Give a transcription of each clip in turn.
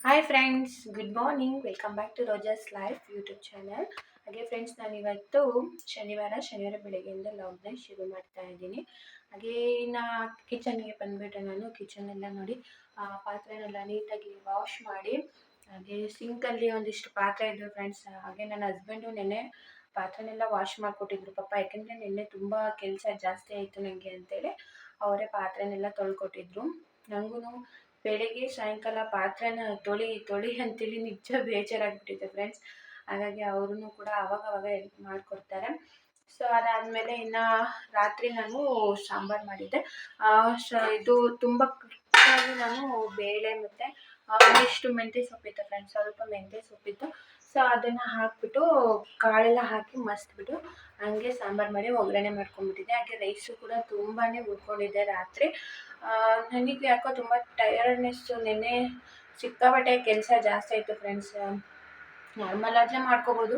Hi friends, good morning. Welcome back to Roja's life YouTube channel. ಹಾಗೆ friends, ನಾನಿವತ್ತು ಶನಿವಾರ ಬೆಳಗ್ಗೆಯಿಂದ ಲಾಗ್ನ ಶುರು ಮಾಡ್ತಾ ಇದ್ದೀನಿ. ಹಾಗೆ ನಾ ಕಿಚನ್ಗೆ ಬಂದುಬಿಟ್ಟು ನಾನು ಕಿಚನೆಲ್ಲ ನೋಡಿ ಪಾತ್ರೆನೆಲ್ಲ ನೀಟಾಗಿ ವಾಶ್ ಮಾಡಿ, ಹಾಗೆ ಸಿಂಕಲ್ಲಿ ಒಂದಿಷ್ಟು ಪಾತ್ರೆ ಇದ್ದರು ಫ್ರೆಂಡ್ಸ್. ಹಾಗೆ ನನ್ನ ಹಸ್ಬೆಂಡು ನೆನ್ನೆ ಪಾತ್ರೆನೆಲ್ಲ ವಾಶ್ ಮಾಡಿಕೊಟ್ಟಿದ್ರು ಪಾಪ. ಯಾಕೆಂದರೆ ನಿನ್ನೆ ತುಂಬ ಕೆಲಸ ಜಾಸ್ತಿ ಆಯಿತು ನನಗೆ ಅಂತೇಳಿ ಅವರೇ ಪಾತ್ರೆನೆಲ್ಲ ತೊಳ್ಕೊಟ್ಟಿದ್ರು. ನನಗೂ ಬೆಳಿಗ್ಗೆ ಸಾಯಂಕಾಲ ಪಾತ್ರೆನ ತೊಳಿ ಅಂತೇಳಿ ನಿಜ ಬೇಜಾರಾಗ್ಬಿಟ್ಟಿದೆ ಫ್ರೆಂಡ್ಸ್. ಹಾಗಾಗಿ ಅವರು ಕೂಡ ಅವಾಗವಾಗ ಹೆಲ್ಪ್ ಮಾಡಿಕೊಡ್ತಾರೆ. ಸೊ ಅದಾದಮೇಲೆ ಇನ್ನು ರಾತ್ರಿ ನಾನು ಸಾಂಬಾರು ಮಾಡಿದ್ದೆ. ಇದು ತುಂಬ ಕ್ವಿಕ್ಕಾಗಿ ನಾನು ಬೇಳೆ ಮತ್ತು ಒಂದಿಷ್ಟು ಮೆಂತ್ಯ ಸೊಪ್ಪಿತ್ತು ಫ್ರೆಂಡ್ಸ್, ಸ್ವಲ್ಪ ಮೆಂತ್ಯ ಸೊಪ್ಪಿತ್ತು. ಸೊ ಅದನ್ನು ಹಾಕಿಬಿಟ್ಟು ಕಾಳೆಲ್ಲ ಹಾಕಿ ಮಸ್ತ್ಬಿಟ್ಟು ಹಂಗೆ ಸಾಂಬಾರು ಮಾಡಿ ಒಗ್ಗರಣೆ ಮಾಡ್ಕೊಂಡ್ಬಿಟ್ಟಿದ್ದೆ. ಹಾಗೆ ರೈಸು ಕೂಡ ತುಂಬಾ ಉಳ್ಕೊಂಡಿದ್ದೆ ರಾತ್ರಿ. ನನಗೆ ಯಾಕೋ ತುಂಬ ಟಯರ್ಡ್ನೆಸ್ಸು, ನೆನ್ನೆ ಸಿಕ್ಕಾಪಟ್ಟೆ ಕೆಲಸ ಜಾಸ್ತಿ ಆಯಿತು ಫ್ರೆಂಡ್ಸ್. ನಾರ್ಮಲ್ ಆದರೆ ಮಾಡ್ಕೋಬೋದು,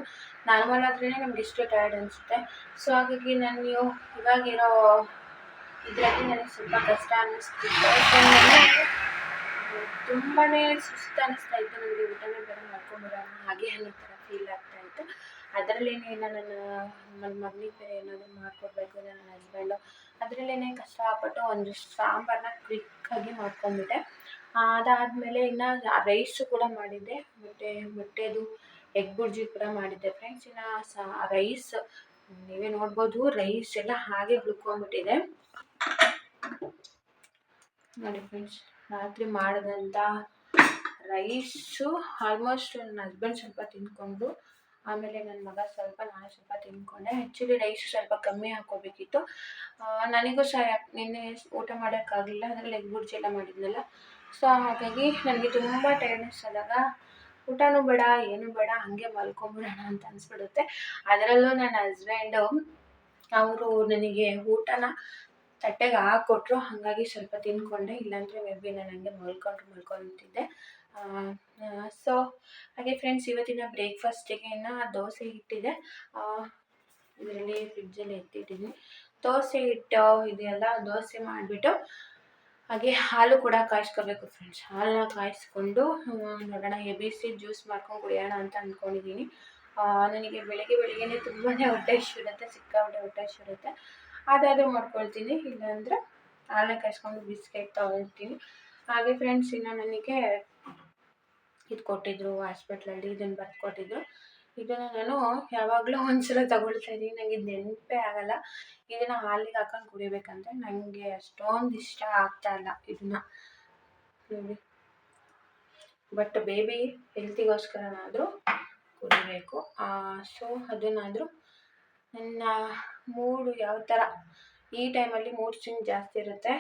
ನಾರ್ಮಲ್ ಆದ್ರೇ ನಮ್ಗೆ ಇಷ್ಟು ಟಯರ್ಡ್ ಅನಿಸುತ್ತೆ. ಸೊ ಹಾಗಾಗಿ ನಾನು ಇವಾಗಿರೋ ಇದರಲ್ಲಿ ನನಗೆ ಸ್ವಲ್ಪ ಕಷ್ಟ ಅನ್ನಿಸ್ತಿತ್ತು. ತುಂಬಾ ಸುಸ್ತು ಅನ್ನಿಸ್ತಾ ಇತ್ತು ನನಗೆ. ಊಟನೇ ಬೇರೆ ಮಾಡ್ಕೊಂಬಿಡೋಣ ಹಾಗೆ ಅನ್ನೋ ಥರ ಫೀಲ್ ಆಗ್ತಾಯಿತ್ತು. ಅದರಲ್ಲೇನೆ ನನ್ನ ಮಗನಿಗೆ ಬೇರೆ ಏನಾದರೂ ಮಾಡಿಕೊಡ್ಬೇಕು, ನನ್ನ ಹಸ್ಬೆಂಡು ಅದರಲ್ಲೇ ಕಷ್ಟಪಟ್ಟು ಒಂದಿಷ್ಟು ಸಾಂಬಾರನ್ನ ಕ್ವಿಕ್ಕಾಗಿ ಮಾಡ್ಕೊಂಡ್ಬಿಟ್ಟೆ. ಅದಾದಮೇಲೆ ಇನ್ನು ರೈಸು ಕೂಡ ಮಾಡಿದ್ದೆ, ಮೊಟ್ಟೆದು ಎಗ್ ಬುರ್ಜಿ ಕೂಡ ಮಾಡಿದ್ದೆ ಫ್ರೆಂಡ್ಸ್. ಇನ್ನು ರೈಸ್ ನೀವೇ ನೋಡ್ಬೋದು, ರೈಸ್ ಎಲ್ಲ ಹಾಗೆ ಉಳ್ಕೊಂಡ್ಬಿಟ್ಟಿದೆ ನೋಡಿ ಫ್ರೆಂಡ್ಸ್. ರಾತ್ರಿ ಮಾಡಿದಂಥ ರೈಸು ಆಲ್ಮೋಸ್ಟ್ ನನ್ನ ಹಸ್ಬೆಂಡ್ ಸ್ವಲ್ಪ ತಿಂದ್ಕೊಂಡು, ಆಮೇಲೆ ನನ್ನ ಮಗ ಸ್ವಲ್ಪ, ನಾನು ಸ್ವಲ್ಪ ತಿಂದ್ಕೊಂಡೆ. ಆ್ಯಕ್ಚುಲಿ ರೈಸ್ ಸ್ವಲ್ಪ ಕಮ್ಮಿ ಹಾಕ್ಕೋಬೇಕಿತ್ತು. ನನಗೂ ಸಹ ನಿನ್ನೆ ಊಟ ಮಾಡೋಕ್ಕಾಗಲಿಲ್ಲ, ಅದರಲ್ಲಿ ಎಗ್ ಬುರ್ಜಿ ಎಲ್ಲ ಮಾಡಿದ್ನಲ್ಲ. ಸೊ ಹಾಗಾಗಿ ನನಗೆ ತುಂಬ ಟೈರ್ಡ್ನೆಸ್ ಆದಾಗ ಊಟನೂ ಬೇಡ ಏನೂ ಬೇಡ, ಹಾಗೆ ಮಲ್ಕೊಂಬಿಡೋಣ ಅಂತ ಅನಿಸ್ಬಿಡುತ್ತೆ. ಅದರಲ್ಲೂ ನನ್ನ ಹಸ್ಬೆಂಡು ಅವರು ನನಗೆ ಊಟನ ತಟ್ಟೆಗೆ ಹಾಕ್ಕೊಟ್ರು, ಹಾಗಾಗಿ ಸ್ವಲ್ಪ ತಿಂದ್ಕೊಂಡೆ. ಇಲ್ಲಾಂದರೆ ಮೇ ಬಿ ನಾನು ಹಂಗೆ ಮಲ್ಕೊತಿದ್ದೆ. ಸೊ ಹಾಗೆ ಫ್ರೆಂಡ್ಸ್, ಇವತ್ತಿನ ಬ್ರೇಕ್ಫಾಸ್ಟಿಗೆ ಇನ್ನು ದೋಸೆ ಹಿಟ್ಟಿದೆ, ಇದರಲ್ಲಿ ಫ್ರಿಡ್ಜಲ್ಲಿ ಎತ್ತಿಟ್ಟಿದ್ದೀನಿ. ದೋಸೆ ಹಿಟ್ಟು ಇದೆಯಲ್ಲ, ದೋಸೆ ಮಾಡಿಬಿಟ್ಟು ಹಾಗೆ ಹಾಲು ಕೂಡ ಕಾಯಿಸ್ಕೋಬೇಕು ಫ್ರೆಂಡ್ಸ್. ಹಾಲನ್ನ ಕಾಯಿಸ್ಕೊಂಡು ನೋಡೋಣ, ಎಬಿಸಿ ಜ್ಯೂಸ್ ಮಾಡ್ಕೊಂಡು ಕುಡಿಯೋಣ ಅಂತ ಅಂದ್ಕೊಂಡಿದ್ದೀನಿ. ನನಗೆ ಬೆಳಗ್ಗೆನೇ ತುಂಬಾ ಹೊಟ್ಟೆ ಇರುತ್ತೆ, ಸಿಕ್ಕಾಪಟ್ಟೆ ಹೊಟ್ಟೆ ಇರುತ್ತೆ. ಅದಾದರೂ ಮಾಡ್ಕೊಳ್ತೀನಿ, ಇಲ್ಲಾಂದರೆ ಹಾಲನ್ನ ಕಾಯಿಸ್ಕೊಂಡು ಬಿಸ್ಕೆಟ್ ತೊಗೊಳ್ತೀನಿ. ಹಾಗೆ ಫ್ರೆಂಡ್ಸ್, ಇನ್ನು ನನಗೆ ಇದು ಕೊಟ್ಟಿದ್ದರು ಹಾಸ್ಪಿಟ್ಲಲ್ಲಿ, ಇದನ್ನು ಬರ್ಕೊಟ್ಟಿದ್ರು. ಇದನ್ನು ನಾನು ಯಾವಾಗಲೂ ಒಂದ್ಸಲ ತಗೊಳ್ತಾ ಇದ್ದೀನಿ, ನನಗೆ ಇದು ನೆನಪೇ ಆಗಲ್ಲ. ಇದನ್ನು ಹಾಲಿಗೆ ಹಾಕೊಂಡು ಕುಡಿಬೇಕಂತ ನನಗೆ ಅಷ್ಟೊಂದು ಇಷ್ಟ ಆಗ್ತಾಯಿಲ್ಲ ಇದನ್ನು ನೋಡಿ. ಬಟ್ ಬೇಬಿ ಹೆಲ್ತಿಗೋಸ್ಕರನಾದರೂ ಕುಡಿಬೇಕು. ಸೊ ಅದನ್ನಾದರೂ ನನ್ನ ಮೂಡು ಯಾವ ಥರ ಈ ಟೈಮಲ್ಲಿ ಮೂಡ್ ಸ್ವಿಂಗ್ ಜಾಸ್ತಿ ಇರುತ್ತೆ.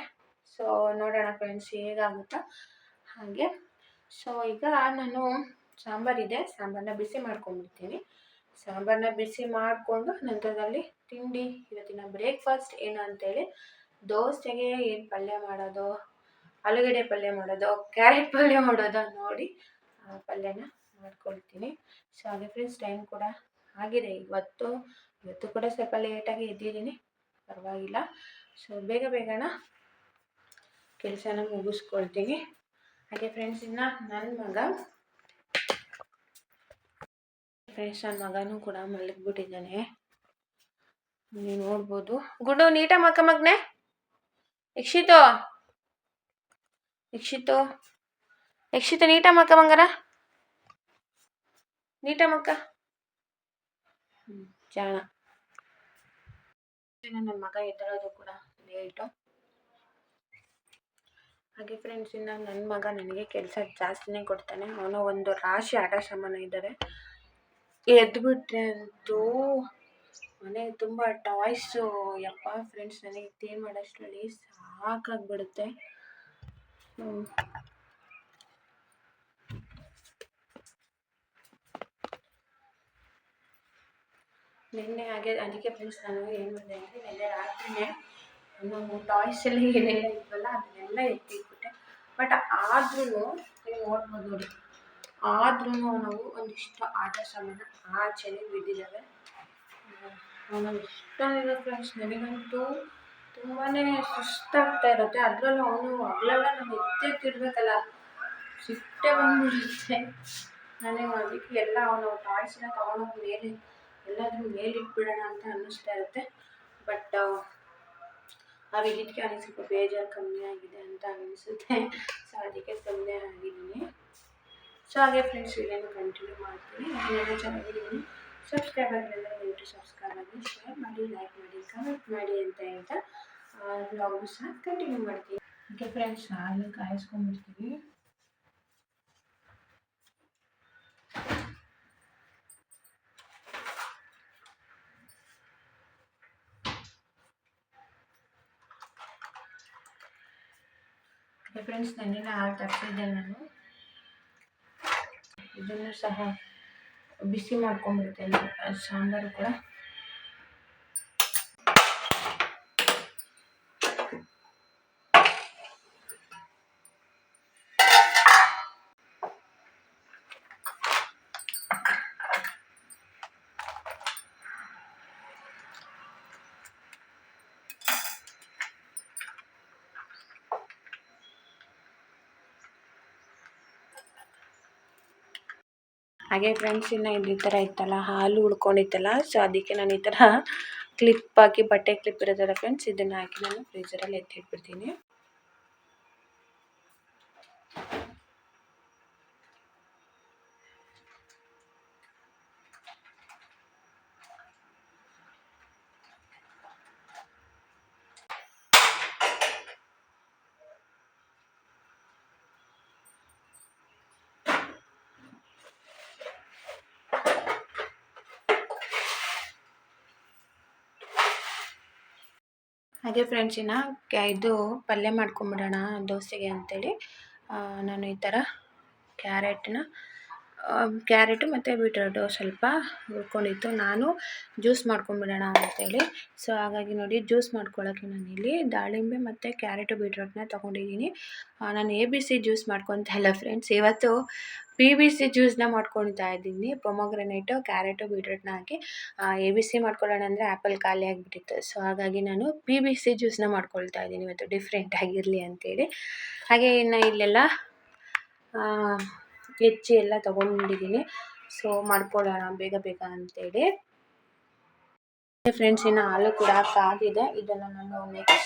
ಸೊ ನೋಡೋಣ ಫ್ರೆಂಡ್ಸ್ ಹೇಗಾಗುತ್ತೋ ಹಾಗೆ. ಸೊ ಈಗ ನಾನು ಸಾಂಬಾರಿದೆ, ಸಾಂಬಾರನ್ನ ಬಿಸಿ ಮಾಡ್ಕೊಂಡ್ಬಿಡ್ತೀನಿ. ಸಾಂಬಾರನ್ನ ಬಿಸಿ ಮಾಡಿಕೊಂಡು ನಂತರದಲ್ಲಿ ತಿಂಡಿ, ಇವತ್ತಿನ ಬ್ರೇಕ್ಫಾಸ್ಟ್ ಏನು ಅಂತೇಳಿ, ದೋಸೆಗೆ ಏನು ಪಲ್ಯ ಮಾಡೋದು, ಆಲೂಗಡ್ಡೆ ಪಲ್ಯ ಮಾಡೋದು, ಕ್ಯಾರೆಟ್ ಪಲ್ಯ ಮಾಡೋದು ನೋಡಿ ಆ ಪಲ್ಯನ ಮಾಡ್ಕೊಳ್ತೀನಿ. ಸೊ ಹಾಗೆ ಫ್ರೆಂಡ್ಸ್, ಟೈಮ್ ಕೂಡ ಆಗಿದೆ. ಇವತ್ತು ಕೂಡ ಸ್ವಲ್ಪ ಲೇಟಾಗಿ ಎದ್ದಿದ್ದೀನಿ, ಪರವಾಗಿಲ್ಲ. ಸೊ ಬೇಗನ ಕೆಲಸನ ಮುಗಿಸ್ಕೊಳ್ತೀನಿ. ಹಾಗೆ ಫ್ರೆಂಡ್ಸ್, ಇನ್ನು ನನ್ನ ಮಗನೂ ಕೂಡ ಮಲಗಿಬಿಟ್ಟಿದ್ದಾನೆ, ನೀವು ನೋಡ್ಬೋದು. ಗುಡ್ಡು ನೀಟಾಗಿ ಮಕ್ಕ ಮಗನೆ. ಯಕ್ಷಿತು ನೀಟಾಗಿ ಮಕ್ಕ ಮಂಗನ, ನೀಟಾಗಿ ಮಕ್ಕ. ಜಾಣ. ನನ್ನ ಮಗ ಎದ್ದಳೋದು ಕೂಡ ಲೇಟು. ಹಾಗೆ ಫ್ರೆಂಡ್ಸ್, ಇನ್ನು ನನ್ನ ಮಗ ನನಗೆ ಕೆಲಸ ಜಾಸ್ತಿನೇ ಕೊಡ್ತಾನೆ. ಅವನು ಒಂದು ರಾಶಿ ಆಟ ಸಾಮಾನು ಇದ್ದಾರೆ, ಎದ್ದುಬಿಟ್ರೆ ಅಂತೂ ಮನೆ ತುಂಬ ಟಾಯ್ಸು. ಯಪ್ಪ ಫ್ರೆಂಡ್ಸ್, ನನಗೆ ಕ್ಲೀನ್ ಮಾಡೋಷ್ಟರಲ್ಲಿ ಸಾಕಾಗ್ಬಿಡುತ್ತೆ. ನಿನ್ನೆ ಅದಕ್ಕೆ ಫ್ರೆಂಡ್ಸ್ ನಾನು ಏನು ಮಾಡಿದೆ ಅಂದರೆ, ನಿನ್ನೆ ರಾತ್ರಿನೇ ನಾನು ಟಾಯ್ಸ್ ಎಲ್ಲ ಏನೆಲ್ಲ ಇದ್ವಲ್ಲ ಅದನ್ನೆಲ್ಲ ಎತ್ತಿಟ್ಬಿಟ್ಟೆ. ಬಟ್ ಆದ್ರೂ ನೀವು ನೋಡ್ಬೋದು ನೋಡಿ, ಆದ್ರೂ ನಾವು ಒಂದಿಷ್ಟು ಆಟ ಸಾಮಾನು ಆಚೆನೇ ಬಿದ್ದಿದ್ದಾವೆ. ಅವನು ಇಷ್ಟೊಂದಿದೆ ಫ್ರೆಂಡ್ಸ್, ನನಗಂತೂ ತುಂಬಾ ಸುಸ್ತಾಗ್ತಾ ಇರುತ್ತೆ. ಅದರಲ್ಲೂ ಅವನು ಹಗಲೆಲ್ಲ ನಾವು ಎತ್ತಿಡ್ಬೇಕಲ್ಲ, ಸಿಟ್ಟೆ ಬಂದ್ಬಿಡುತ್ತೆ ನನಗೆ. ಅದಕ್ಕೆ ಎಲ್ಲ ಅವನು ಟಾಯ್ಸ್ನ ತೊಗೊಂಡೋಗಿ ಮೇಲೆ ಎಲ್ಲಾದ್ರೂ ಮೇಲೆ ಇಟ್ಬಿಡೋಣ ಅಂತ ಅನ್ನಿಸ್ತಾ ಇರುತ್ತೆ. ಬಟ್ ಆ ವಿದ್ಯುತ್ಗೆ ಅವನಿಗೆ ಸ್ವಲ್ಪ ಬೇಜಾರು ಕಮ್ಮಿ ಆಗಿದೆ ಅಂತ ಅನಿಸುತ್ತೆ. ಸೊ ಅದಕ್ಕೆ ಸುಮ್ಮನೆ ಆಗಿದ್ದೀನಿ. ಸೊ ಹಾಗೆ ಫ್ರೆಂಡ್ಸ್ ವಿಡಿಯೋನ ಕಂಟಿನ್ಯೂ ಮಾಡ್ತೀನಿ. ಅದನ್ನೆಲ್ಲ ಚೆನ್ನಾಗಿದ್ದೀನಿ. ಸಬ್ಸ್ಕ್ರೈಬ್ ಆಗಿಲ್ಲ ದಯವಿಟ್ಟು ಸಬ್ಸ್ಕ್ರೈಬ್ ಆಗಿ, ಶೇರ್ ಮಾಡಿ, ಲೈಕ್ ಮಾಡಿ, ಕಮೆಂಟ್ ಮಾಡಿ ಅಂತ ಹೇಳ್ತಾ ವ್ಲಾಗ್ನ ಸಹ ಕಂಟಿನ್ಯೂ ಮಾಡ್ತೀನಿ. ಓಕೆ ಫ್ರೆಂಡ್ಸ್, ಹಾಲು ಕಾಯಿಸ್ಕೊಂಡ್ಬಿಡ್ತೀವಿ. ಓಕೆ ಫ್ರೆಂಡ್ಸ್, ನೆನ್ನೆನೇ ಹಾಲು ತರಿಸಿದ್ದೆ ನಾನು. ಇದನ್ನು ಸಹ ಬಿಸಿ ಮಾಡ್ಕೊಂಡ್ಬಿಡ್ತೇನೆ ಸಾಂಬಾರು ಕೂಡ. ಹಾಗೆ ಫ್ರೆಂಡ್ಸ್, ಇನ್ನು ಈ ಥರ ಇತ್ತಲ್ಲ, ಹಾಲು ಉಳ್ಕೊಂಡಿತ್ತಲ್ಲ, ಸೊ ಅದಕ್ಕೆ ನಾನು ಈ ಥರ ಕ್ಲಿಪ್ ಹಾಕಿ, ಬಟ್ಟೆ ಕ್ಲಿಪ್ ಇರೋದಲ್ಲ ಫ್ರೆಂಡ್ಸ್, ಇದನ್ನು ಹಾಕಿ ನಾನು ಫ್ರೀಜರಲ್ಲಿ ಎತ್ತಿಟ್ಬಿಡ್ತೀನಿ. ಹಾಗೆ ಫ್ರೆಂಡ್ಸ್, ಇನ್ನು ಇದು ಪಲ್ಯ ಮಾಡ್ಕೊಂಬಿಡೋಣ ದೋಸೆಗೆ ಅಂತೇಳಿ ನಾನು ಈ ಥರ ಕ್ಯಾರೆಟು ಮತ್ತು ಬೀಟ್ರೋಟು ಸ್ವಲ್ಪ ಉಳ್ಕೊಂಡಿತ್ತು. ನಾನು ಜ್ಯೂಸ್ ಮಾಡ್ಕೊಂಬಿಡೋಣ ಅಂತೇಳಿ. ಸೊ ಹಾಗಾಗಿ ನೋಡಿ, ಜ್ಯೂಸ್ ಮಾಡ್ಕೊಳ್ಳೋಕ್ಕೆ ನಾನಿಲ್ಲಿ ದಾಳಿಂಬೆ ಮತ್ತು ಕ್ಯಾರೆಟು ಬೀಟ್ರೋಟ್ನ ತೊಗೊಂಡಿದ್ದೀನಿ. ನಾನು ABC ಜ್ಯೂಸ್ ಮಾಡ್ಕೊತಾ ಇಲ್ಲ ಫ್ರೆಂಡ್ಸ್, ಇವತ್ತು PBC ಜ್ಯೂಸ್ನ ಮಾಡ್ಕೊಳ್ತಾ ಇದ್ದೀನಿ. ಪೊಮೊಗ್ರನೇಟು, ಕ್ಯಾರೆಟು, ಬೀಟ್ರೋಟ್ನ ಹಾಕಿ ABC ಮಾಡ್ಕೊಳ್ಳೋಣ ಅಂದರೆ ಆ್ಯಪಲ್ ಖಾಲಿ ಆಗಿಬಿಟ್ಟಿತ್ತು. ಸೊ ಹಾಗಾಗಿ ನಾನು PBC ಜ್ಯೂಸ್ನ ಮಾಡ್ಕೊಳ್ತಾ ಇದ್ದೀನಿ ಇವತ್ತು, ಡಿಫ್ರೆಂಟ್ ಆಗಿರಲಿ ಅಂತೇಳಿ. ಹಾಗೆ ಇನ್ನು ಇಲ್ಲೆಲ್ಲ ಹೆಚ್ಚಿ ಎಲ್ಲ ತೊಗೊಂಡಿದ್ದೀನಿ. ಸೊ ಮಾಡ್ಕೊಳ್ಳೋಣ ಬೇಗ ಬೇಗ ಅಂತೇಳಿ. ಫ್ರೆಂಡ್ಸ್, ಇನ್ನು ಹಾಲು ಕೂಡ ಕಾದಿದೆ. ಇದನ್ನು ನಾನು ನೆಕ್ಸ್ಟ್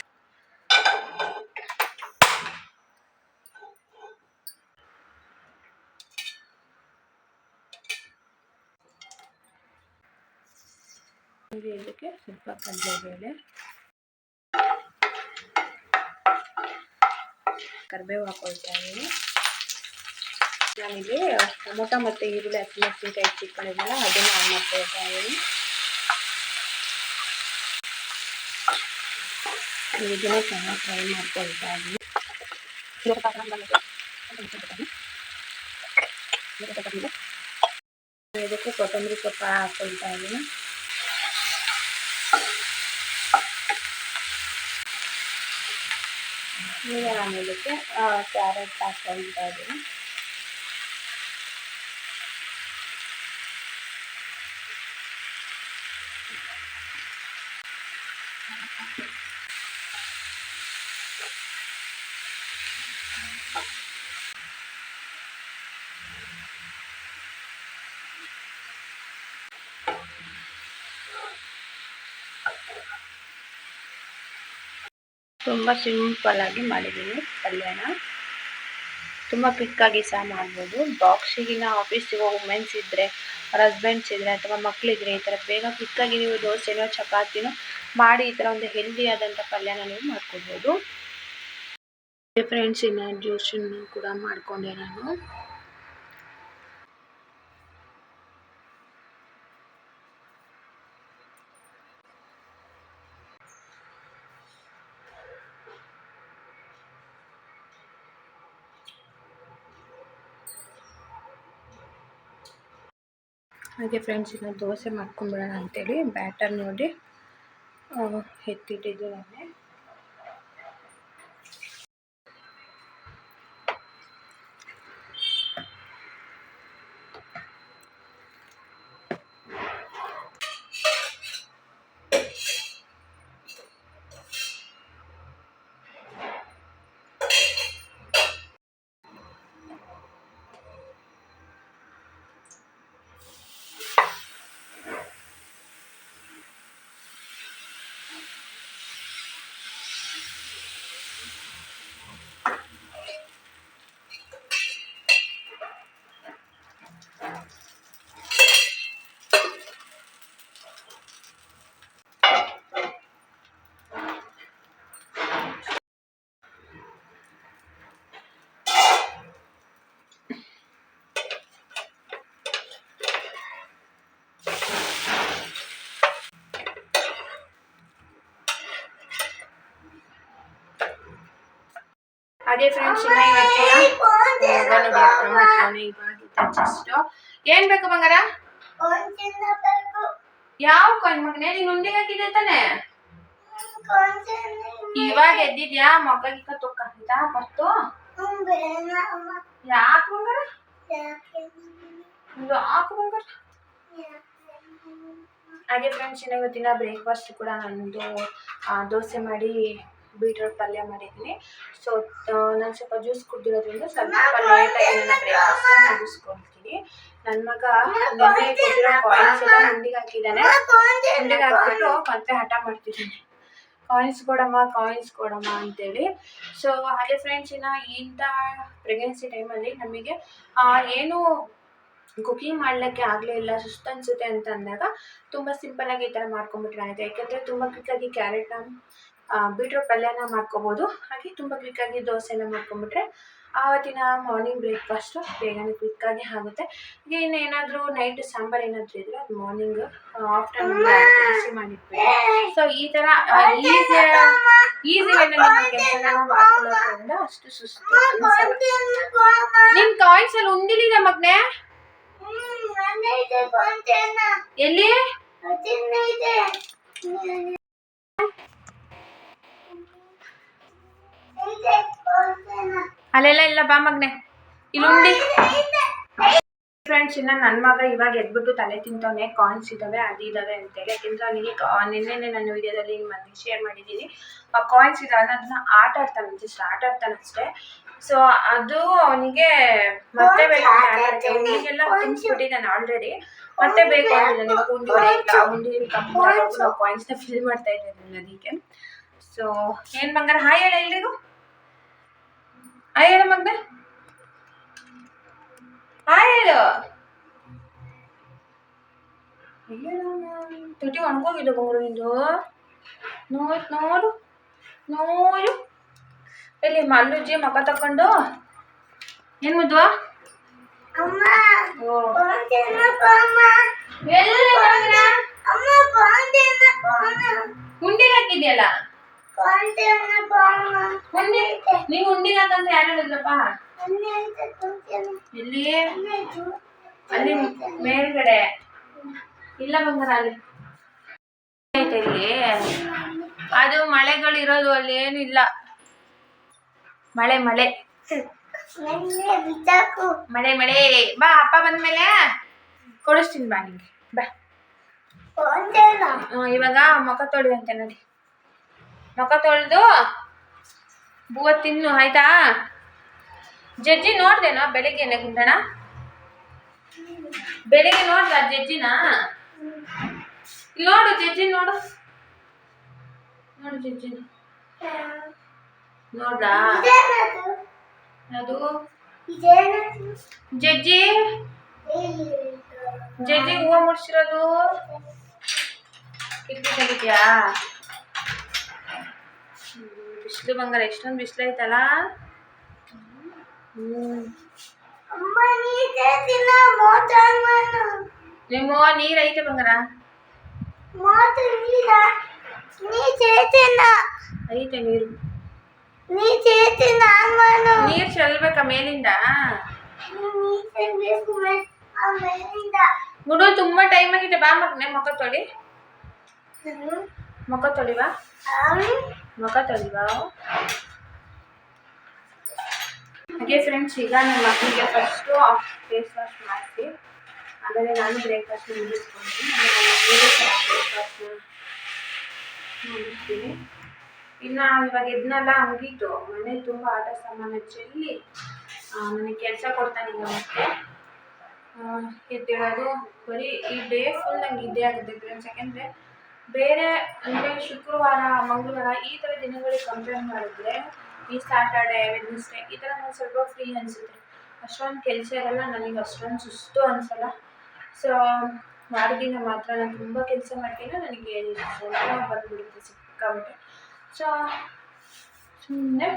ಇದಕ್ಕೆ ಸ್ವಲ್ಪ ಕಡಲೆಬೇಳೆ, ಕರಿಬೇವು ಹಾಕೊಳ್ತಾ ಇದ್ದೀನಿ. ನಾನಿಲ್ಲಿ ಟೊಮೊಟೊ ಮತ್ತು ಈರುಳ್ಳಿ, ಹಸಿಮೆಣಸಿನ್ಕಾಯಿ ಇಟ್ಕೊಂಡಿದ್ದೀನಲ್ಲ, ಅದನ್ನು ಆನ್ ಮಾಡ್ಕೊಳ್ತಾ ಇದ್ದೀನಿ. ಇದನ್ನು ಚೆನ್ನಾಗಿ ಫ್ರೈ ಮಾಡ್ಕೊಳ್ತಾ ಇದ್ದೀನಿ. ಇದಕ್ಕೆ ಕೊತ್ತಂಬರಿ ಸೊಪ್ಪು ಹಾಕ್ಕೊಳ್ತಾ ಇದ್ದೀನಿ. ಈಗ ನಾನು ಇದಕ್ಕೆ ಕ್ಯಾರೆಟ್ ಹಾಕ್ಕೊಳ್ತಾ ಇದ್ದೀನಿ. ತುಂಬ ಸಿಂಪಲ್ಲಾಗಿ ಮಾಡಿದ್ದೀನಿ ಪಲ್ಯನ. ತುಂಬ ಕ್ವಿಕ್ಕಾಗಿ ಸಹ ಮಾಡ್ಬೋದು. ಬಾಕ್ಸಿಗಿನ ಆಫೀಸಿಗೆ ವುಮೆನ್ಸ್ ಇದ್ದರೆ, ಅವ್ರ ಹಸ್ಬೆಂಡ್ಸ್ ಇದ್ದರೆ, ಅಥವಾ ಮಕ್ಕಳಿದ್ರೆ ಈ ಥರ ಬೇಗ ಕ್ವಿಕ್ಕಾಗಿ ನೀವು ದೋಸೆನೋ ಚಪಾತಿನೋ ಮಾಡಿ ಈ ಥರ ಒಂದು ಹೆಲ್ದಿ ಆದಂಥ ಪಲ್ಯನ ನೀವು ಮಾಡ್ಕೊಳ್ಬೋದು. ಫ್ರೆಂಡ್ಸ್, ಇನ್ನು ಜ್ಯೂಸನ್ನು ಕೂಡ ಮಾಡಿಕೊಂಡೆ ನಾನು. ಹಾಗೆ ಫ್ರೆಂಡ್ಸ್, ಇನ್ನು ದೋಸೆ ಮಾಡ್ಕೊಂಬಿಡೋಣ ಅಂತೇಳಿ ಬ್ಯಾಟರ್ ನೋಡಿ ಎತ್ತಿಟ್ಟಿದ್ದೀನಿ. ಹಾಗೆ ಫ್ರೆಂಡ್ಸ್ ಇನ್ನ ಇವತ್ತಿನ ಜಸ್ಟ್ ಏನ್ ಬೇಕು ಬಂಗಾರ? ಯಾವ ಕಾಯಿನ್ ಮಗನೇ? ನೀನ್ ಉಂಡಿಗೆ ಹಾಕಿದೆ ತಾನೆ? ಇವಾಗ ಎದ್ದಿದ್ಯಾ? ಮಕ್ಕ ಗಿಕ್ಕ ತೊಕ್ಕಾಕಿದಾ ಫಸ್ಟು? ಯಾಕೆ ಬಂಗಾರ? ಯಾಕೆ ಬಂಗಾರ? ಹಾಗೆ ಫ್ರೆಂಡ್ಸ್ ಇನ್ನು ಇವತ್ತಿನ ಬ್ರೇಕ್ಫಾಸ್ಟ್ ಕೂಡ ನಂದು ದೋಸೆ ಮಾಡಿ ಬೀಟ್ರೋಟ್ ಪಲ್ಯ ಮಾಡಿದ್ದೀನಿ. ಸೊ ನಾನು ಸ್ವಲ್ಪ ಜ್ಯೂಸ್ ಕುಡಿದಿರೋದ್ರಿಂದ ಸ್ವಲ್ಪ ಲೇಟಾಗಿ ನನ್ನ ಬ್ರೇಕ್ಫಾಸ್ಟ್ನ ಮುಗಿಸ್ಕೊಳ್ತೀನಿ. ನನ್ನ ಮಗ ನೆನ್ನೆ ಕೊಟ್ಟಿರೋ ಕಾಯಿನ್ಸ್ ಎಲ್ಲ ಉಂಡಿಗೆ ಹಾಕಿದ್ದಾನೆ. ಉಂಡಿಗೆ ಹಾಕ್ಬಿಟ್ಟು ಮತ್ತೆ ಹಠ ಮಾಡ್ತಿದ್ದಾನೆ, ಕಾಯಿನ್ಸ್ ಕೊಡಮ್ಮ ಅಂತೇಳಿ. ಸೊ ಹಾಗೆ ಫ್ರೆಂಡ್ಸ್ ಇನ್ನು ಇಂಥ ಪ್ರೆಗ್ನೆನ್ಸಿ ಟೈಮಲ್ಲಿ ನಮಗೆ ಏನು ಕುಕಿಂಗ್ ಮಾಡಲಿಕ್ಕೆ ಆಗಲೇ ಇಲ್ಲ, ಸುಸ್ತು ಅನಿಸುತ್ತೆ ಅಂತ ಅಂದಾಗ ತುಂಬ ಸಿಂಪಲ್ಲಾಗಿ ಈ ಥರ ಮಾಡ್ಕೊಂಬಿಟ್ರೆ ಆಯಿತು. ಯಾಕೆಂದರೆ ತುಂಬ ಕ್ವಿಕ್ಕಾಗಿ ಕ್ಯಾರೆಟ್ನ ಬೀಟ್ರೋಟ್ ಪಲ್ಯನ ಮಾಡ್ಕೋಬೋದು. ಹಾಗೆ ತುಂಬ ಕ್ವಿಕ್ಕಾಗಿ ದೋಸೆನ ಮಾಡ್ಕೊಂಬಿಟ್ರೆ ಆವತ್ತಿನ ಮಾರ್ನಿಂಗ್ ಬ್ರೇಕ್ಫಾಸ್ಟು ಬೇಗನೆ ಕ್ವಿಕ್ಕಾಗಿ ಆಗುತ್ತೆ. ಇನ್ನು ಏನಾದರೂ ನೈಟ್ ಸಾಂಬಾರು ಏನಾದರೂ ಇದ್ದರೆ ಅದು ಮಾರ್ನಿಂಗ್ ಆಫ್ಟರ್ನೂನ್ ಬಿಸಿ ಮಾಡಿಟ್ಬಿಟ್ಟು ಸೊ ಈ ಥರ ಈಸಿ ವೇನಲ್ಲಿ ಕೆಲಸಗಳನ್ನ ಮಾಡ್ಕೊಳ್ಳೋದ್ರಿಂದ ಅಷ್ಟು ಸುಸ್ತು ಅನಿಸಲ್ಲ. ನಿನ್ನ ಕಾಯಿನ್ಸ್ ಅಲ್ಲಿ ಉಂಡಿಲಿದೆ ಮಗನೇ? ಎಲ್ಲಿ? ಅಲ್ಲೆಲ್ಲ ಇಲ್ಲ ಬಾ ಮಗನೆ, ಇಲ್ಲಿ ಉಂಡಿ. ಫ್ರೆಂಡ್ಸ್ ಇನ್ನು ನನ್ನ ಮಗ ಇವಾಗ ಎದ್ಬಿಟ್ಟು ತಲೆ ತಿಂತವನೆ, ಕಾಯಿನ್ಸ್ ಇದ್ದಾವೆ ಅದಿದ್ದಾವೆ ಅಂತೇಳಿ. ಯಾಕೆಂದರೆ ಅವನಿಗೆ ನಿನ್ನೆ ನನ್ನ ವಿಡಿಯೋದಲ್ಲಿ ಮತ್ತೆ ಶೇರ್ ಮಾಡಿದ್ದೀನಿ. ಆ ಕಾಯಿನ್ಸ್ ಇದ್ದಾವೆ ಅದನ್ನ ಆಟ ಆಡ್ತಾನೆ, ಜಸ್ಟ್ ಆಟ ಆಡ್ತಾನೆ ಅಷ್ಟೇ. ಸೊ ಅದು ಅವನಿಗೆ ಮತ್ತೆ ಬೇಕು, ಉಂಡಿಗೆಲ್ಲ ತುಂಬಿಸ್ಬಿಟ್ಟಿದ್ದಾನೆ ಆಲ್ರೆಡಿ, ಮತ್ತೆ ಬೇಕು ಅಂತಿದ್ದಾನೆ. ನಿಮಗೆ ಉಂಡಿ ಹೊಡೆಯಿಲ್ಲ, ಉಂಡಿ ಕಂಪ್ಲೀಟ್ ನಾವು ಕಾಯಿನ್ಸ್ನ ಫಿಲ್ ಮಾಡ್ತಾ ಇದ್ದೀವಿ ಅದಕ್ಕೆ. ಸೊ ಏನು ಬಂಗಾರ ಹಾಯ್ ಹೇಳ ಎಲ್ರಿಗೂ, ಹಾಯ್ ಹೇಳ ಮಗನೇ, ಹಾಯ್ ಹೇಳು. ತುಟಿ ಒಣಗೋಗಿದ್ದು ಬಂಗಾರ ನಿಂದು, ನೋಡು ಎಲ್ಲಿ ಮಲ್ಲುಜ್ಜಿ ಮಕ್ಕ ತಕೊಂಡು ಏನ್ ಮುದ್ವ ಉಂಡಿಗೆ ಹಾಕಿದ್ಯಲ್ಲ, ನೀವು ಉಂಡಿಗೆ ಹಾಕಂತ ಯಾರು ಹೇಳಿದ್ರಪ್ಪ? ಎಲ್ಲಿ? ಅಲ್ಲಿ ಮೇಲ್ಗಡೆ ಇಲ್ಲ ಬಂಗಾರ, ಅಲ್ಲಿ ಐತೆ. ಇಲ್ಲಿ ಅದು ಮಳೆಗಳು ಇರೋದು, ಅಲ್ಲಿ ಏನು ಇಲ್ಲ. ಮಳೆ ಮಳೆ ಬಾ, ಅಪ್ಪ ಬಂದ್ಮೇಲೆ ಕೊಡಿಸ್ತೀನಿ ಬಾ ನಿಂಗೆ. ಬಾ ಇವಾಗ ಮುಖ ತೊಳಿ ಅಂತೆ ನೋಡಿ, ಮುಖ ತೊಳೆದು ಬೂವ ತಿನ್ನು ಆಯ್ತಾ? ಜಜ್ಜಿ ನೋಡ್ದೇನೋ ಬೆಳಿಗ್ಗೆನೆ ಗುಂಡಣ? ಬೆಳಿಗ್ಗೆ ನೋಡ್ದ ಜಜ್ಜಿನ? ನೋಡು ಜಜ್ಜಿ, ನೋಡು ಜಜ್ಜಿನ ನೋಡ್ದಾ? ಅದು ಜಜ್ಜಿ ಹೂವು ಮುಡ್ಸಿರೋದು ಕಿಟಕಿ ತೆಗಿದ್ಯಾ? ಬಿಸಿಲು ಬಂಗಾರ, ಎಷ್ಟೊಂದು ಬಿಸಿಲು ಐತಲ್ಲ. ನಿಮ್ಮ ನೀರ್ ಐತೆ ಬಂಗಾರ? ಐತೆ ನೀರು. ನೀರ್ ಚೆಲ್ಬೇಕಾ ಮೇಲಿಂದ? ಗುಡು ತುಂಬಾ ಟೈಮ್ ಆಗಿದೆ, ಬಾ ಮಗನೆ ಮುಖ ತೊಳಿ. ಮುಖ ತೊಳಿವಾ? ಹಾಗೆ ಫ್ರೆಂಡ್ಸ್ ಈಗ ನನ್ನ ಮಕ್ಕಳಿಗೆ ಫಸ್ಟು ಫೇಸ್ ವಾಶ್ ಮಾಡಿಸಿ ಆಮೇಲೆ ನಾನು ಬ್ರೇಕ್ಫಾಸ್ಟ್ ಮುಗಿಸ್ಕೊಳ್ತೀನಿ. ಮುಗಿಸ್ತೀನಿ. ಇನ್ನು ಇವಾಗ ಇದನ್ನೆಲ್ಲ ಮುಗೀತು, ಮನೆ ತುಂಬ ಆಟ ಸಾಮಾನು ಚೆಲ್ಲಿ ನನಗೆ ಕೆಲಸ ಕೊಡ್ತಾನೆ. ಮತ್ತೆ ಎದ್ದೇಳೋದು ಬರೀ ಈ ಡೇ ಫುಲ್ ನಂಗೆ ಇದೇ ಆಗುತ್ತೆ ಫ್ರೆಂಡ್ಸ್. ಯಾಕೆಂದರೆ ಬೇರೆ ಅಂದರೆ ಶುಕ್ರವಾರ, ಮಂಗಳವಾರ ಈ ಥರ ದಿನಗಳಿಗೆ ಕಂಪೇರ್ ಮಾಡಿದ್ರೆ ಈ ಸ್ಯಾಟರ್ಡೆ, ವೆಡ್ನೆಸ್ಡೇ ಈ ಥರ ನಾನು ಸ್ವಲ್ಪ ಫ್ರೀ ಅನಿಸುತ್ತೆ. ಅಷ್ಟೊಂದು ಕೆಲಸ ಇರಲ್ಲ, ನನಗೆ ಅಷ್ಟೊಂದು ಸುಸ್ತು ಅನಿಸಲ್ಲ. ಸೊ ವಾರದಿನ ಮಾತ್ರ ನಾನು ತುಂಬ ಕೆಲಸ ಮಾಡ್ತೀನಿ, ನನಗೆ ಬಂದುಬಿಡುತ್ತೆ ಸಿಕ್ಕಾಬಿಟ್ಟೆ. ಸೊ ಸುಮ್ಮನೆ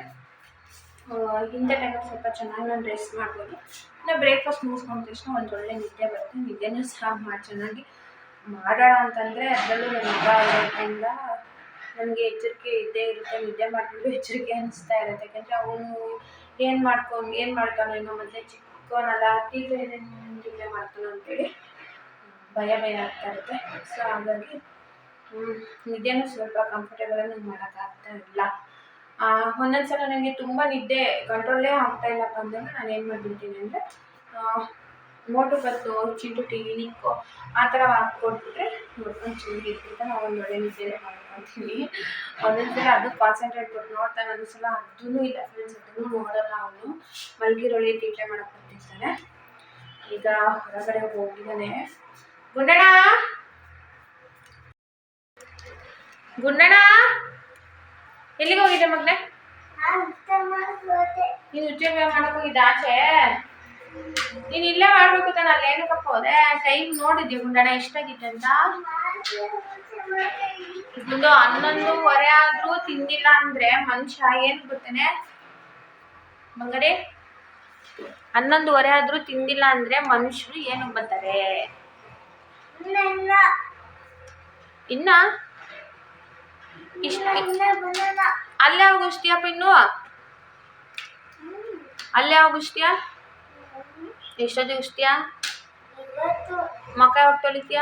ಇಂಥ ಟೈಮಲ್ಲಿ ಸ್ವಲ್ಪ ಚೆನ್ನಾಗಿ ನಾನು ರೆಸ್ಟ್ ಮಾಡ್ಬೋದು. ಇನ್ನು ಬ್ರೇಕ್ಫಾಸ್ಟ್ ಮುಗಿಸ್ಕೊಂಡ ತಕ್ಷಣ ಒಂದು ಒಳ್ಳೆ ನಿದ್ದೆ ಬರುತ್ತೆ. ನಿದ್ದೆನೂ ಸಹ ಚೆನ್ನಾಗಿ ಮಾಡೋಣ ಅಂತಂದರೆ ಅದರಲ್ಲೂ ನನ್ನ ಮಗ ಇರೋದ್ರಿಂದ ನನಗೆ ಎಚ್ಚರಿಕೆ ಇದ್ದೇ ಇರುತ್ತೆ, ನಿದ್ದೆ ಮಾಡಿದ್ರು ಎಚ್ಚರಿಕೆ ಅನಿಸ್ತಾ ಇರುತ್ತೆ. ಯಾಕೆಂದರೆ ಅವನು ಏನು ಮಾಡ್ತಾನೋ ಇನ್ನೂ ಮೊದಲೇ ಚಿಕ್ಕವನಲ್ಲ, ಟೀಕೆ ಮಾಡ್ತಾನೋ ಅಂತೇಳಿ ಭಯ ಆಗ್ತಾ ಇರುತ್ತೆ. ಸೊ ಹಾಗಾಗಿ ನಿದ್ದೆನೂ ಸ್ವಲ್ಪ ಕಂಫರ್ಟೇಬಲಾಗಿ ಮಾಡೋಕ್ಕಾಗ್ತಾ ಇಲ್ಲ. ಒಂದೊಂದು ಸಲ ನನಗೆ ತುಂಬ ನಿದ್ದೆ ಕಂಟ್ರೋಲೇ ಆಗ್ತಾ ಇಲ್ಲಪ್ಪ ಅಂದಾಗ ನಾನು ಏನು ಮಾಡಿಬಿಡ್ತೀನಿ ಅಂದರೆ ಮೋಟು ಪತ್ಲು, ಚಿಂಟು ಟಿವಿ, ನಿಕ್ಕು ಆ ಥರ ಹಾಕ್ಕೊಟ್ಬಿಟ್ರೆ ನೋಡ್ಕೊಂಡು ಚೆನ್ನಾಗಿ ಇಟ್ಬಿಟ್ಟು ನಾವು ಒಂದು ಒಳ್ಳೆ ನಿದ್ದೆನೇ ಮಾಡ್ಕೊತೀನಿ. ಒಂದೊಂದು ಸಲ ಅದು ಕಾನ್ಸಂಟ್ರೇಟ್ ಕೊಟ್ಟು ನೋಡ್ತಾನೆ, ಒಂದೊಂದು ಸಲ ಅದೂ ಇಲ್ಲ ಫ್ರೆಂಡ್ಸ್, ಅದನ್ನು ನೋಡೋಲ್ಲ. ಅವನು ಮಲ್ಗಿರೊಳಿ ತೀಟೆ ಮಾಡಕ್ಕೆ ಬರ್ತಿರ್ತಾನೆ. ಈಗ ಹೊರಗಡೆ ಹೋಗಿದ್ದಾನೆ. ಗುಂಡಣ್ಣ ಎಲ್ಲಿಗೆ ಹೋಗಿದ್ದೆ ಮಗನೇ? ನೀನು ಉದ್ಯೋಗ ಮಾಡಕ್ಕೆ ಹೋಗಿದ್ದ ಆಚೆ? ನೀನು ಇಲ್ಲೇ ಮಾಡ್ಬೇಕು ತಾನೆ, ಅಲ್ಲಿ ಏನಕ್ಕಪ್ಪ ಹೋದೆ? ಟೈಮ್ ನೋಡಿದ್ಯಾ ಗುಂಡಣ್ಣ ಎಷ್ಟಾಗಿತ್ತು ಅಂತ? ಇದು 11:15 ಆದ್ರೂ ತಿಂದಿಲ್ಲ ಅಂದ್ರೆ ಮನುಷ್ಯ ಏನು ಗೊತ್ತೇನೆ ಬಂಗಾರಿ? 11:15 ಆದ್ರೂ ತಿಂದಿಲ್ಲ ಅಂದ್ರೆ ಮನುಷ್ಯರು ಏನು ಬರ್ತಾರೆ? ಇನ್ನ ಇಷ್ಟ ಅಲ್ಲೇ ಹೋಗಿಸ್ತೀಯಪ್ಪ? ಇನ್ನು ಅಲ್ಲೇ ಹೋಗಿಸ್ತೀಯ? ಎಷ್ಟೊತ್ತಿಗೆ ಉಸ್ತೀಯ? ಮಕ್ಕ ಯಾವಾಗ ತೊಳಿತೀಯ?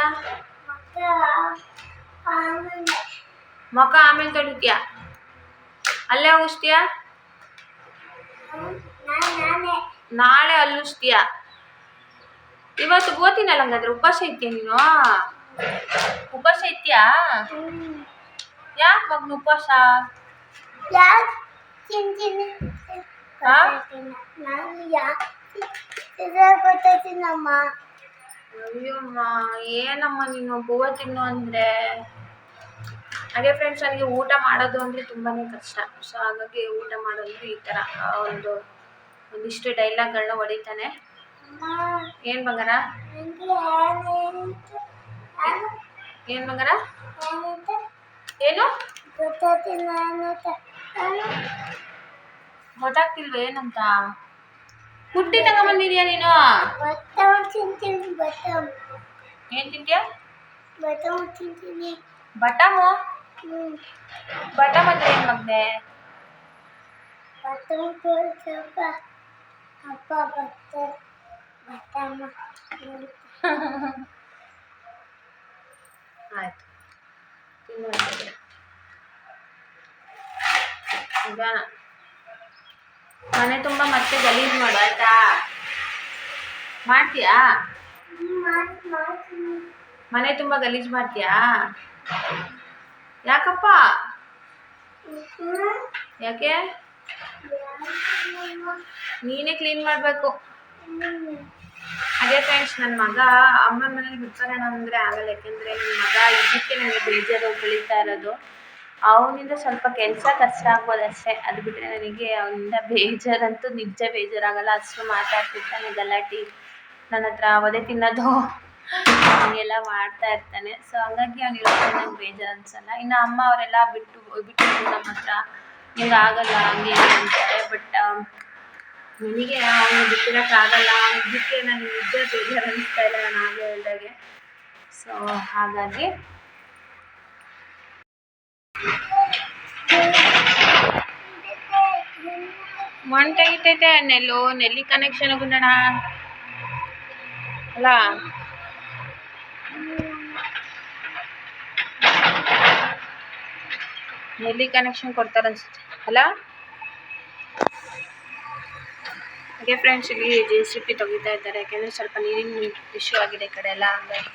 ಮಕ್ಕ ಆಮೇಲೆ ತೊಳಿತೀಯ? ಅಲ್ಲೇ ಹೋಗಿಸ್ತೀಯ? ನಾಳೆ ಅಲ್ಲಿಸ್ತೀಯ? ಇವತ್ತು ಓದ್ತೀನಲ್ಲ, ಹಂಗಾದ್ರೆ ಉಪವಾಸ ಇರ್ತೀಯ ನೀನು? ಉಪವಾಸ ಇರ್ತೀಯಾ? ಯಾಕೆ ಮಗನ ಉಪವಾಸ? ಅಯ್ಯಮ್ಮ ಏನಮ್ಮ ನೀನು ಗೋವಾ ತಿನ್ನು ಅಂದರೆ? ಹಾಗೆ ಫ್ರೆಂಡ್ಸ್, ನನಗೆ ಊಟ ಮಾಡೋದು ಅಂದರೆ ತುಂಬಾ ಕಷ್ಟ. ಸೊ ಹಾಗಾಗಿ ಊಟ ಮಾಡೋದು ಈ ಥರ ಒಂದಿಷ್ಟು ಡೈಲಾಗ್ಗಳನ್ನ ಹೊಡಿತಾನೆ. ಏನು ಬಂಗಾರ? ಏನು ಬಂಗಾರ? ಏನು ಗೊತ್ತಾಗ್ತಿಲ್ವ ಏನಂತ? ಪುಟ್ಟಿ ತಗೊಂಬಂದಿದ್ಯಾ ನೀನು? ಏನ್ ತಿಂತೀಯ? ಬಟಾಮು? ಬಟಾಮ್ ಅಂದ್ರೆ ಏನ್ ಮಗ್ನೆ? ಆಯ್ತು ನಿಧಾನ. ಮನೆ ತುಂಬ ಮತ್ತೆ ಗಲೀಜು ಮಾಡು ಆಯ್ತಾ? ಮಾಡ್ತೀಯಾ? ಮನೆ ತುಂಬ ಗಲೀಜು ಮಾಡ್ತೀಯಾ? ಯಾಕಪ್ಪ? ಯಾಕೆ? ನೀನೇ ಕ್ಲೀನ್ ಮಾಡಬೇಕು. ಅದೇ ಫ್ರೆಂಡ್ಸ್, ನನ್ನ ಮಗ ಅಮ್ಮನ ಮನೇಲಿ ಬಿಟ್ಬರೋಣ ಅಂದರೆ ಆಗಲ್ಲ. ಯಾಕೆಂದರೆ ನನ್ನ ಮಗ ಇದಕ್ಕೆ ನನಗೆ ಬೇಜಾರು ಬೆಳೀತಾ ಇರೋದು. ಅವನಿಂದ ಸ್ವಲ್ಪ ಕೆಲಸ ಕಷ್ಟ ಆಗ್ಬೋದು ಅಷ್ಟೇ. ಅದು ಬಿಟ್ಟರೆ ನನಗೆ ಅವನಿಂದ ಬೇಜಾರಂತೂ ನಿಜ ಬೇಜಾರಾಗಲ್ಲ. ಅಷ್ಟು ಮಾತಾಡ್ತಿರ್ತಾನೆ, ಗಲಾಟೆ, ನನ್ನ ಹತ್ರ ಒದೆ ತಿನ್ನೋದು ಹೀಗೆಲ್ಲ ಮಾಡ್ತಾ ಇರ್ತಾನೆ. ಸೊ ಹಂಗಾಗಿ ಅವನಿರೋದ್ರೆ ನಂಗೆ ಬೇಜಾರು ಅನಿಸಲ್ಲ. ಇನ್ನು ಅಮ್ಮ ಅವರೆಲ್ಲ ಬಿಟ್ಟು ನಮ್ಮ ಹತ್ರ ಹಿಂಗೆ ಆಗಲ್ಲ ಹಂಗೆ ಅಂತಾರೆ. ಬಟ್ ನನಗೆ ಅವನು ಬಿಟ್ಟಿರೋಕ್ಕಾಗಲ್ಲ. ಇದಕ್ಕೆ ನನಗೆ ನಿಜ ಬೇಜಾರು ಅನಿಸ್ತಾ ಇಲ್ಲ ನಾನು ಆಗಲೇ ಹೇಳ್ದಾಗೆ. ಸೊ ಹಾಗಾಗಿ ಮೊನ್ ತೆಗಿತೈತೆ ನೆಲ್ಲಿ ಕನೆಕ್ಷನ್ ಗುಂಡಣ ಅಲ್ಲ. ನೆಲ್ಲಿ ಕನೆಕ್ಷನ್ ಕೊಡ್ತಾರೆ ಅನ್ಸುತ್ತೆ ಅಲ್ಲ. ಹಾಗೆ ಫ್ರೆಂಡ್ಸ್, ಇಲ್ಲಿ JCB ತೆಗಿತಾ ಇದ್ದಾರೆ. ಯಾಕೆಂದರೆ ಸ್ವಲ್ಪ ನೀರಿನ ಇಶ್ಯೂ ಆಗಿದೆ ಈ ಕಡೆ ಎಲ್ಲ. ಹಂಗಾಗಿ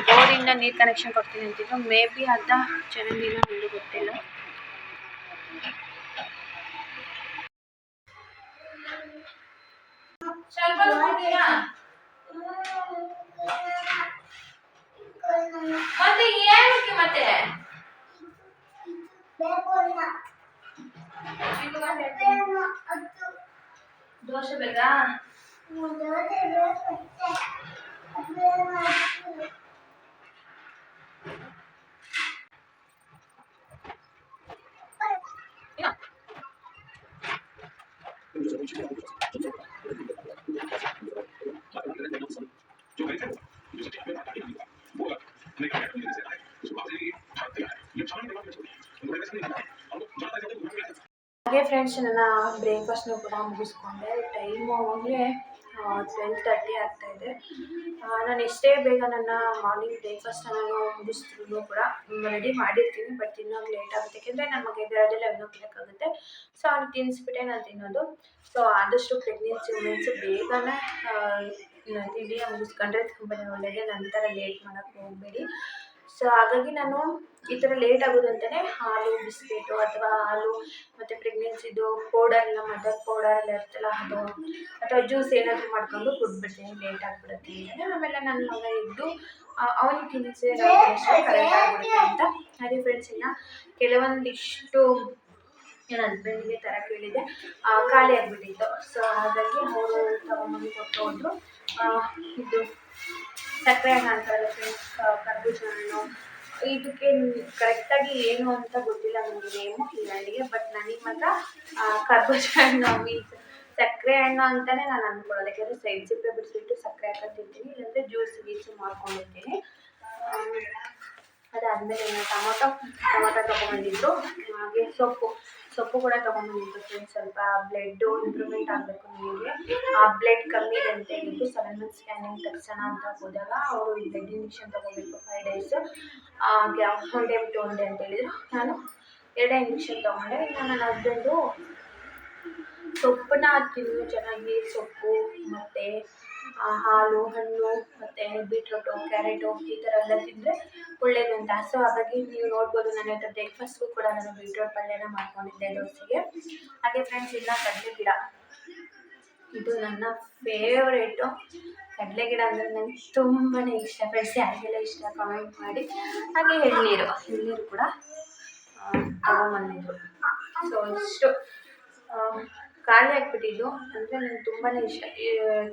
ಬೋರಿಂದ ನೀರು ಕನೆಕ್ಷನ್ ಕೊಡ್ತೀನಿ ಅಂತಿದ್ರು. ಮೇ ಬಿ ಅರ್ಧ ಚೆನ್ನಾಗಿಲ್ಲ, ಒಂದು ಗೊತ್ತಿಲ್ಲ. ಮತ್ತೆ ಏನಕ್ಕೆ ಮತ್ತೆ ದೋಸೆ ಬೇಕಾ? ಫ್ರೆಂಡ್ಸ್, ನನ್ನ ಬ್ರೇಕ್ಫಾಸ್ಟ್ನು ಕೂಡ ಮುಗಿಸ್ಕೊಂಡೆ. ಟೈಮು ಆವಾಗಲೇ 12:30 ಆಗ್ತಾಯಿದೆ. ನಾನು ಎಷ್ಟೇ ಬೇಗ ನನ್ನ ಮಾರ್ನಿಂಗ್ ಬ್ರೇಕ್ಫಾಸ್ಟ್ನ ನಾನು ಮುಗಿಸಿದ್ರು ಕೂಡ ರೆಡಿ ಮಾಡಿರ್ತೀನಿ, ಬಟ್ ತಿನ್ನೋದು ಲೇಟ್ ಆಗುತ್ತೆ. ಯಾಕೆಂದರೆ ನನ್ನ ಮಗ ಎದ್ದೇಳೋದೇ 11 ಆಗುತ್ತೆ. ಸೊ ಅವ್ನಿಗೆ ತಿನ್ನಿಸ್ಬಿಟ್ಟೆ ನಾನು ತಿನ್ನೋದು. ಸೊ ಆದಷ್ಟು ಪ್ರೆಗ್ನೆನ್ಸಿ ವುಮೆನ್ಸು ಬೇಗನೆ ತಿಂಡಿನ ಮುಗಿಸ್ಕೊಂಡ್ರೆ ತುಂಬಾ ಒಳ್ಳೆಯದು. ನಂತರ ಲೇಟ್ ಮಾಡೋಕ್ಕೆ ಹೋಗಬೇಡಿ. ಸೊ ಹಾಗಾಗಿ ನಾನು ಈ ಥರ ಲೇಟ್ ಆಗೋದಂತಲೇ ಹಾಲು ಬಿಸ್ಕೆಟು ಅಥವಾ ಹಾಲು ಮತ್ತು ಪ್ರೆಗ್ನೆನ್ಸಿದು ಪೌಡರ್ನ ಮದರ್ ಪೌಡರ್ ಎಲ್ಲ ಇರುತ್ತಲ್ಲ ಅದು, ಅಥವಾ ಜ್ಯೂಸ್ ಏನಾದರೂ ಮಾಡ್ಕೊಂಡು ಕುಡಿದ್ಬಿಡ್ತೀನಿ ಲೇಟ್ ಆಗಿಬಿಡುತ್ತೆ ಅಂತಲೇ. ಆಮೇಲೆ ನನ್ನ ಮಗ ಎದ್ದು ಅವನಿಗೆ ತಿನ್ನಿಸಿ ಕರೆಕ್ಟ್ ಆಗಿಬಿಡುತ್ತೆ ಅಂತ. ಅದೇ ಫ್ರೆಂಡ್ಸ್, ಇನ್ನು ಕೆಲವೊಂದಿಷ್ಟು ನನ್ನ ಹಸ್ಬೆಂಡಿಗೆ ಥರ ಕೇಳಿದೆ, ಖಾಲಿ ಆಗಿಬಿಟ್ಟಿತ್ತು. ಸೊ ಹಾಗಾಗಿ ಅವರು ತಗೊಂಬಂದು ಕೊಟ್ಟು ಹೋದರು. ಇದು ಸಕ್ಕರೆ ಹಣ್ಣು ಅಂತಾರಲ್ಲ ಫ್ರೆಂಡ್ಸ್, ಕರ್ಬೂಜ ಹಣ್ಣು. ಇದಕ್ಕೆ ಕರೆಕ್ಟಾಗಿ ಏನು ಅಂತ ಗೊತ್ತಿಲ್ಲ ನನಗೆ ನೇಮು ಈ ಹಣ್ಣಿಗೆ, ಬಟ್ ನನಗೆ ಮಾತ್ರ ಕರ್ಬೂಜ ಹಣ್ಣು ಮೀನ್ಸ್ ಸಕ್ಕರೆ ಹಣ್ಣು ಅಂತಲೇ ನಾನು ಅಂದ್ಕೊಳ್ಳೋದು. ಯಾಕೆಂದರೆ ಸೈಡ್ ಸಿಪ್ಪೆ ಬಿಡಿಸ್ಬಿಟ್ಟು ಸಕ್ಕರೆ ಹಾಕೊಂಡು ತಿಂತೀನಿ, ಇಲ್ಲಾಂದರೆ ಜ್ಯೂಸ್ ಮಾಡ್ಕೊಂಡಿರ್ತೀನಿ. ಅದಾದಮೇಲೆ ಟೊಮೊಟೊ ತೊಗೊಂಬಂದಿದ್ರು. ಹಾಗೆ ಸೊಪ್ಪು ಕೂಡ ತೊಗೊಂಬಂದಿದ್ರು ಫ್ರೆಂಡ್ಸ್. ಸ್ವಲ್ಪ ಬ್ಲಡ್ಡು ಇಂಪ್ರೂವ್ಮೆಂಟ್ ಆಗಬೇಕು ನನಗೆ, ಬ್ಲಡ್ ಕಮ್ಮಿ ಇದೆ ಅಂತ ಹೇಳಿದ್ರು. 7 months ಸ್ಕ್ಯಾನಿಂಗ್ ತಗ್ಸೋಣ ಅಂತ ಹೋದಾಗ ಅವರು ಬ್ಲಡ್ ಇಂಜೆಕ್ಷನ್ ತೊಗೋಬೇಕು 5 days, 1 day ಬಿಟ್ಟು 1 day ಅಂತ ಹೇಳಿದರು. ನಾನು 2 ಇಂಜೆಕ್ಷನ್ ತೊಗೊಂಡೆ. ಇನ್ನು ನನ್ನ ಹಸ್ಬೆಂಡು ಸೊಪ್ಪನ್ನ ತಿನ್ನು ಚೆನ್ನಾಗಿ, ಸೊಪ್ಪು ಮತ್ತು ಹಾಲು, ಹಣ್ಣು ಮತ್ತು ಬೀಟ್ರೋಟು, ಕ್ಯಾರೆಟು ಈ ಥರ ಎಲ್ಲ ತಿಂದರೆ ಒಳ್ಳೆಯದು ಅಂತ. ಸೊ ಹಾಗಾಗಿ ನೀವು ನೋಡ್ಬೋದು, ನನ್ನ ಹತ್ರ ಬ್ರೇಕ್ಫಾಸ್ಟ್ಗೂ ಕೂಡ ನಾನು ಬೀಟ್ರೋಟ್ ಪಲ್ಯನ ಮಾಡ್ಕೊಂಡಿದ್ದೆ ದೋಸೆಗೆ. ಹಾಗೆ ಫ್ರೆಂಡ್ಸ್, ಇಲ್ಲ ಕಡಲೆ ಗಿಡ, ಇದು ನನ್ನ ಫೇವ್ರೇಟು. ಕಡಲೆ ಗಿಡ ಅಂದರೆ ನನಗೆ ತುಂಬಾ ಇಷ್ಟ ಫ್ರೆಂಡ್ಸ್. ಯಾರಿಗೆಲ್ಲ ಇಷ್ಟ ಕಮೆಂಟ್ ಮಾಡಿ. ಹಾಗೆ ಎಳ್ನೀರು ಕೂಡ ತಗೊಂಬಂದಿದ್ರು. ಸೊ ಇಷ್ಟು ಖಾಲಿ ಆಗಿಬಿಟ್ಟಿದ್ದು. ಅಂದರೆ ನನಗೆ ತುಂಬಾ ಇಷ್ಟ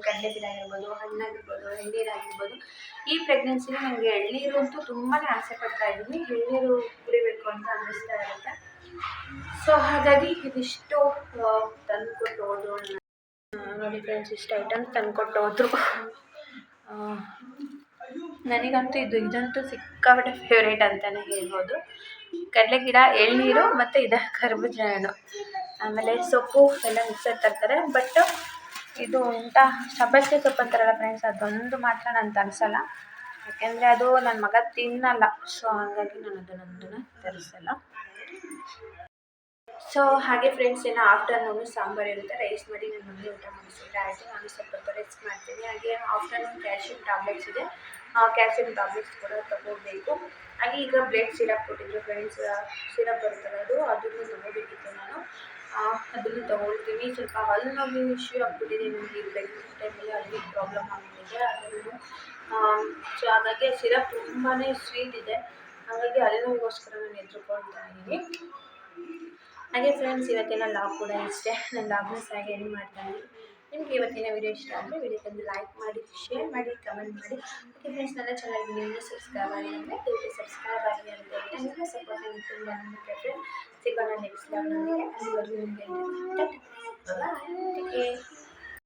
ಕಡಲೆ ಗಿಡ ಆಗಿರ್ಬೋದು, ಹಣ್ಣಾಗಿರ್ಬೋದು, ಎಳ್ನೀರಾಗಿರ್ಬೋದು. ಈ ಪ್ರೆಗ್ನೆನ್ಸಿಲಿ ನನಗೆ ಎಳ್ನೀರು ಅಂತೂ ತುಂಬಾ ಆಸೆ ಪಡ್ತಾ ಇದ್ದೀನಿ. ಎಳ್ನೀರು ಕುಡಿಬೇಕು ಅಂತ ಅನ್ನಿಸ್ತಾ ಇರುತ್ತೆ. ಸೊ ಹಾಗಾಗಿ ಇದಿಷ್ಟು ತಂದುಕೊಟ್ಟು ಹೋದ್ರು. ನೋಡಿ ಫ್ರೆಂಡ್ಸ್, ಇಷ್ಟು ಐಟಮ್ಸ್ ತಂದುಕೊಟ್ಟು ಹೋದ್ರು. ನನಗಂತೂ ಇದಂತೂ ಸಿಕ್ಕಾಪಟ್ಟೆ ಫೇವ್ರೇಟ್ ಅಂತಲೇ ಹೇಳ್ಬೋದು. ಕಡಲೆ ಗಿಡ, ಎಳ್ನೀರು ಮತ್ತು ಕರ್ಬೂಜ ಹಣ್ಣು, ಆಮೇಲೆ ಸೊಪ್ಪು ಎಲ್ಲ ಮಿಕ್ಸರ್ ತರ್ತಾರೆ. ಬಟ್ ಇದು ಸಬ್ಬಸಿಗೆ ಸೊಪ್ಪು ಅಂತಾರಲ್ಲ ಫ್ರೆಂಡ್ಸ್, ಅದೊಂದು ಮಾತ್ರ ನಾನು ತರಿಸಲ್ಲ. ಯಾಕೆಂದರೆ ಅದು ನನ್ನ ಮಗ ತಿನ್ನಲ್ಲ. ಸೊ ಹಾಗಾಗಿ ನಾನು ಅದನ್ನೊಂದನ್ನು ತರಿಸಲ್ಲ. ಸೊ ಹಾಗೆ ಫ್ರೆಂಡ್ಸ್, ಏನೋ ಆಫ್ಟರ್ನೂನು ಸಾಂಬಾರು ಇರುತ್ತೆ, ರೈಸ್ ಮಾಡಿ ನನ್ನ ಮಮ್ಮಿ ಊಟ ಮಾಡಿಸಿದ್ರೆ ಆಯಿತು. ನಾನು ಸ್ವಲ್ಪ ಹೊತ್ತು ರೆಸ್ಟ್ ಮಾಡ್ತೀನಿ. ಹಾಗೆ ಆಫ್ಟರ್ನೂನ್ ಕ್ಯಾಲ್ಶಿಯಂ ಟ್ಯಾಬ್ಲೆಟ್ಸ್ ಇದೆ, ಕ್ಯಾಲ್ಶಿಯಂ ಟ್ಯಾಬ್ಲೆಟ್ಸ್ ಕೂಡ ತಗೋಬೇಕು. ಹಾಗೆ ಈಗ ಬ್ಲಡ್ ಸಿರಪ್ ಕೊಟ್ಟಿದ್ರು ಫ್ರೆಂಡ್ಸ್, ಸಿರಪ್ ಬರುತ್ತಲ್ಲ ಅದನ್ನು ತಗೋಬೇಕಿತ್ತು ನಾನು. ಅದನ್ನು ತೊಗೊಳ್ತೀನಿ. ಸ್ವಲ್ಪ ಹಲ್ಲು ನೋವಿನ ಇಶ್ಯೂ ಆಗ್ಬಿಟ್ಟಿದೆ ನನಗೆ ಈ ಪ್ರೆಗ್ನೆನ್ಸಿ ಟೈಮಲ್ಲಿ, ಅಲ್ಲಿ ಪ್ರಾಬ್ಲಮ್ ಆಗಿಬಿಟ್ಟಿದೆ ಅದನ್ನು. ಸೊ ಹಾಗಾಗಿ ಸಿರಪ್ ತುಂಬಾ ಸ್ವೀಟ್ ಇದೆ, ಹಾಗಾಗಿ ಹಲ್ಲು ನೋವಿಗೋಸ್ಕರ ನಾನು ಎದುರುಕೊಳ್ತಾ ಇದ್ದೀನಿ. ಹಾಗೆ ಫ್ರೆಂಡ್ಸ್, ಇವತ್ತಿನ ಲಾಗ್ ಕೂಡ ಇಷ್ಟೇ. ನನ್ನ ಲಾಗ್ನ ಸಹ ಎಂಡ್ ಮಾಡ್ತಾಯಿದ್ದೀನಿ. ನಿಮಗೆ ಇವತ್ತಿನ ವಿಡಿಯೋ ಇಷ್ಟ ಆದರೆ ವಿಡಿಯೋಕ್ಕೊಂದು ಲೈಕ್ ಮಾಡಿ, ಶೇರ್ ಮಾಡಿ, ಕಮೆಂಟ್ ಮಾಡಿ. ಓಕೆ ಫ್ರೆಂಡ್ಸ್, ನನ್ನ ಚಾನಲ್ಗೆ ನೀವು ಸಬ್ಸ್ಕ್ರೈಬ್ ಆಗಿ ಅಂದರೆ ದಯವಿಟ್ಟು ಸಬ್ಸ್ಕ್ರೈಬ್ ಆಗಿ ಅಂತ ಹೇಳಿ ನಿಮ್ಮ ಸಪೋರ್ಟ್ ನನಗೆ ತುಂಬ ನಂಬಿಕೆ ಫ್ರೆಂಡ್ಸ್. ಸಿಗೋಣ ನೆಕ್ಸ್ಟ್ ಲಾಗ್ನೊಂದಿಗೆ. ಅಲ್ಲಿವರೆಗೂ ನಿಮಗೆ ಬಾಯ್.